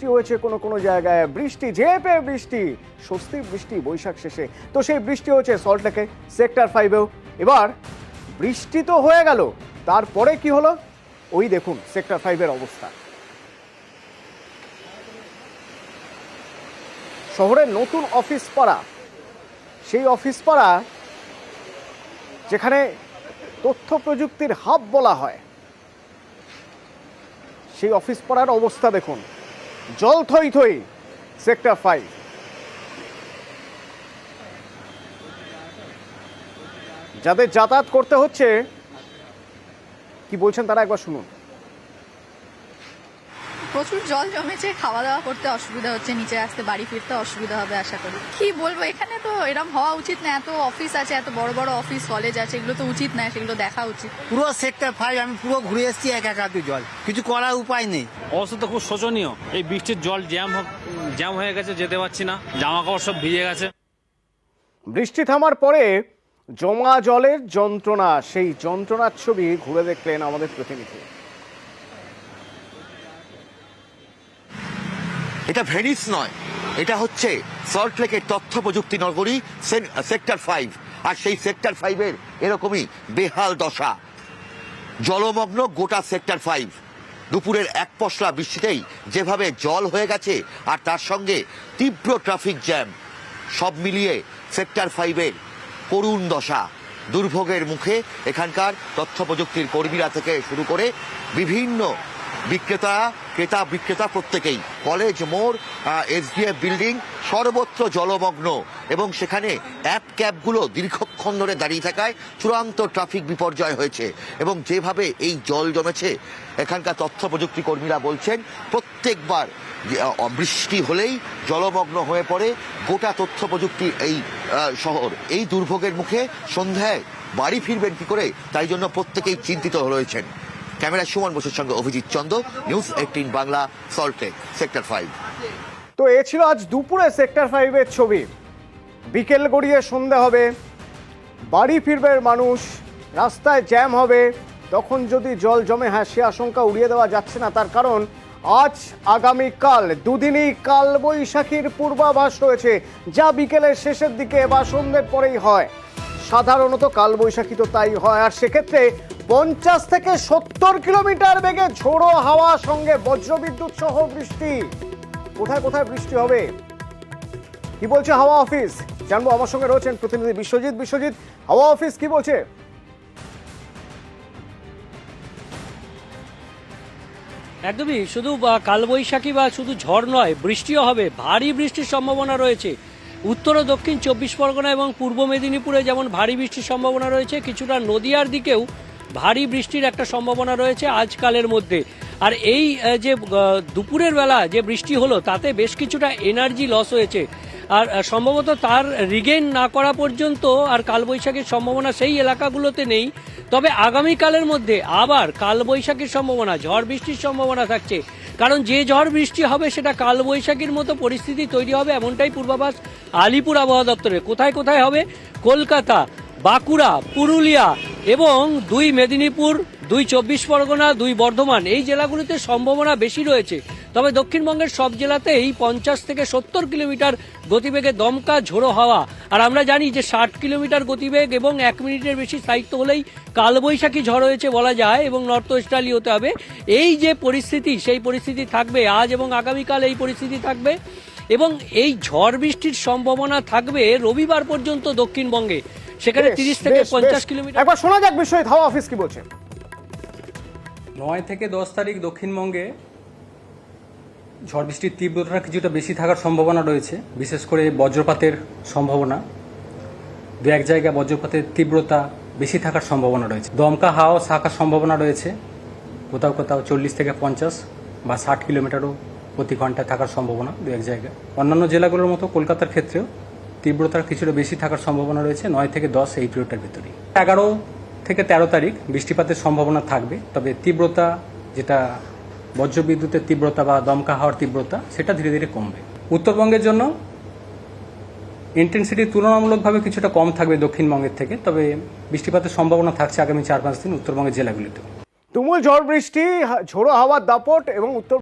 বৃষ্টি হয়েছে কোনো কোনো জায়গায়, বৃষ্টি ঝেঁপে বৃষ্টি, স্বস্তির বৃষ্টি বৈশাখ শেষে। তো সেই বৃষ্টি হয়েছে সল্টলেকে সেক্টর 5-এও। এবার বৃষ্টি তো হয়ে গেল, তারপরে কি হলো ওই দেখুন সেক্টর 5-এর অবস্থা। শহরের নতুন অফিস পাড়া, সেই অফিস পাড়া যেখানে তথ্য প্রযুক্তির হাব বলা হয়, সেই অফিস পাড়ার অবস্থা দেখুন, জল থই থই সেক্টর 5। যাদের যাতায়াত করতে হচ্ছে কি বলছেন তারা একবার শুনুন। প্রচুর জল জমেছে, খাওয়া দাওয়া করতে অসুবিধা হচ্ছে, নিচে আসতে বাড়ি ফিরতে অসুবিধা হবে আশা করি। কি বলবো, এখানে তো এরকম হওয়া উচিত না। এত অফিস আছে, এত বড় বড় অফিস কলেজ আছে, এগুলো তো উচিত না, সেগুলো দেখা উচিত। পুরো সেক্টর 5 আমি পুরো ঘুরে এসেছি একা জল, কিছু করার উপায় নেই। অবস্থা তো খুব শোচনীয়। এই বৃষ্টির জল জ্যাম হয়ে গেছে, যেতে পারছি না, জামা কাপড় সব ভিজে গেছে। বৃষ্টি থামার পরে জমা জলের যন্ত্রণা, সেই যন্ত্রণার ছবি ঘুরে দেখলেন আমাদের প্রতিনিধি। এটা ভেনিস নয়, এটা হচ্ছে সল্টলেকের তথ্য প্রযুক্তি নগরী সেক্টর 5। আর সেই সেক্টর 5-এর এরকমই বেহাল দশা, জলমগ্ন গোটা সেক্টর 5। দুপুরের এক পশলা বৃষ্টিতেই যেভাবে জল হয়ে গেছে, আর তার সঙ্গে তীব্র ট্রাফিক জ্যাম, সব মিলিয়ে সেক্টর 5-এর করুণ দশা। দুর্ভোগের মুখে এখানকার তথ্য প্রযুক্তির কর্মীরা থেকে শুরু করে বিভিন্ন ক্রেতা বিক্রেতা প্রত্যেকেই। কলেজ মোড়, এসডিএফ বিল্ডিং সর্বত্র জলমগ্ন, এবং সেখানে অ্যাপ ক্যাবগুলো দীর্ঘক্ষণ ধরে দাঁড়িয়ে থাকায় চূড়ান্ত ট্রাফিক বিপর্যয় হয়েছে। এবং যেভাবে এই জল জমেছে, এখানকার তথ্য প্রযুক্তি কর্মীরা বলছেন প্রত্যেকবার বৃষ্টি হলেই জলমগ্ন হয়ে পড়ে গোটা তথ্য প্রযুক্তি এই শহর। এই দুর্ভোগের মুখে সন্ধ্যায় বাড়ি ফিরবেন কি করে, তাই জন্য প্রত্যেকেই চিন্তিত রয়েছেন। ক্যামেরা সুমন বসুর সঙ্গে অভিজিৎ চন্দ, নিউজ 18 বাংলা, সল্টলেক সেক্টর 5। তো এ ছিল আজ দুপুরে সেক্টর 5-এর ছবি। বিকেল গড়িয়ে সন্ধে হবে, বাড়ি ফিরবে মানুষ, রাস্তায় জ্যাম হবে, তখন যদি জল জমে, হ্যাঁ সে আশঙ্কা উড়িয়ে দেওয়া যাচ্ছে না। তার কারণ আজ আগামীকাল দুদিনই কালবৈশাখীর পূর্বাভাস রয়েছে, যা বিকেলের শেষের দিকে বা সন্ধ্যের পরেই হয়। সাধারণত কালবৈশাখী তো তাই হয়, আর সেক্ষেত্রে 50 থেকে 70 কিলোমিটার বেগে ঝোড়ো হাওয়া সঙ্গে বজ্রবিদ্যুৎ সহ বৃষ্টি। কোথায় কোথায় বৃষ্টি হবে, কি বলছে হাওয়া অফিস জানবো। আমার সঙ্গে রয়েছেন প্রতিনিধি বিশ্বজিৎ। বিশ্বজিৎ, হাওয়া অফিস কি বলছে? একদমই, শুধু কালবৈশাখী বা শুধু ঝড় নয়, বৃষ্টিও হবে, ভারী বৃষ্টির সম্ভাবনা রয়েছে। উত্তর ও দক্ষিণ 24 পরগনা এবং পূর্ব মেদিনীপুরে যেমন ভারী বৃষ্টির সম্ভাবনা রয়েছে, কিছুটা নদিয়ার দিকেও ভারী বৃষ্টির একটা সম্ভাবনা রয়েছে আজকালের মধ্যে। আর এই যে দুপুরের বেলা যে বৃষ্টি হলো, তাতে বেশ কিছুটা এনার্জি লস হয়েছে, আর সম্ভবত তার রিগেইন না করা পর্যন্ত আর কালবৈশাখীর সম্ভাবনা সেই এলাকাগুলোতে নেই। তবে আগামীকালের মধ্যে আবার কালবৈশাখীর সম্ভাবনা, ঝড় বৃষ্টির সম্ভাবনা থাকছে। কারণ যে ঝড় বৃষ্টি হবে সেটা কালবৈশাখীর মতো পরিস্থিতি তৈরি হবে, এমনটাই পূর্বাভাস আলিপুর আবহাওয়া দপ্তরের। কোথায় কোথায় হবে? কলকাতা, বাঁকুড়া, পুরুলিয়া এবং 2 মেদিনীপুর, 2 24 পরগনা, 2 বর্ধমান, এই জেলাগুলিতে সম্ভাবনা বেশি রয়েছে। তবে দক্ষিণবঙ্গের সব জেলাতেই 50 থেকে 70 কিলোমিটার গতিবেগে দমকা ঝোড়ো হাওয়া। আর আমরা জানি যে 60 কিলোমিটার গতিবেগ এবং 1 মিনিটের বেশি স্থায়িত্ব হলেই কালবৈশাখী ঝড় হয়েছে বলা যায়, এবং নর্থ ওয়েস্টার্লি হতে হবে। এই যে পরিস্থিতি, সেই পরিস্থিতি থাকবে আজ এবং আগামীকাল, এই পরিস্থিতি থাকবে। এবং এই ঝড় বৃষ্টির সম্ভাবনা থাকবে রবিবার পর্যন্ত দক্ষিণবঙ্গে, সেখানে 30 থেকে 50 কিলোমিটার। একবার শোনা যাক বিশ্বজিৎ, হাওয়া অফিস কি বলছে। 9 থেকে 10 তারিখ দক্ষিণবঙ্গে ঝড় বৃষ্টির তীব্রতা কিছুটা বেশি থাকার সম্ভাবনা রয়েছে, বিশেষ করে বজ্রপাতের সম্ভাবনা। 2-1 জায়গায় বজ্রপাতের তীব্রতা বেশি থাকার সম্ভাবনা রয়েছে। দমকা হাওয়া থাকার সম্ভাবনা রয়েছে, কোথাও কোথাও 40 থেকে 50 বা 60 কিলোমিটারও প্রতি ঘন্টায় থাকার সম্ভাবনা 2-1 জায়গায়। অন্যান্য জেলাগুলোর মতো কলকাতার ক্ষেত্রেও তীব্রতার কিছুটা বেশি থাকার সম্ভাবনা রয়েছে 9 থেকে 10 এই পিরিয়ডটার ভিতরেই। 11 থেকে 13 তারিখ বৃষ্টিপাতের সম্ভাবনা থাকবে, তবে তীব্রতা, যেটা বজ্রবিদ্যুতের তীব্রতা বা দমকা হাওয়ার তীব্রতা, সেটা ধীরে ধীরে কমবে। উত্তরবঙ্গের জন্য ইন্টেন্সিটি তুলনামূলকভাবে কিছুটা কম থাকবে দক্ষিণবঙ্গের থেকে, তবে বৃষ্টিপাতের সম্ভাবনা থাকছে আগামী 4-5 দিন উত্তরবঙ্গের জেলাগুলিতে। তুমুল ঝড় বৃষ্টি, ঝোড়ো হাওয়ার দাপট এবং উত্তর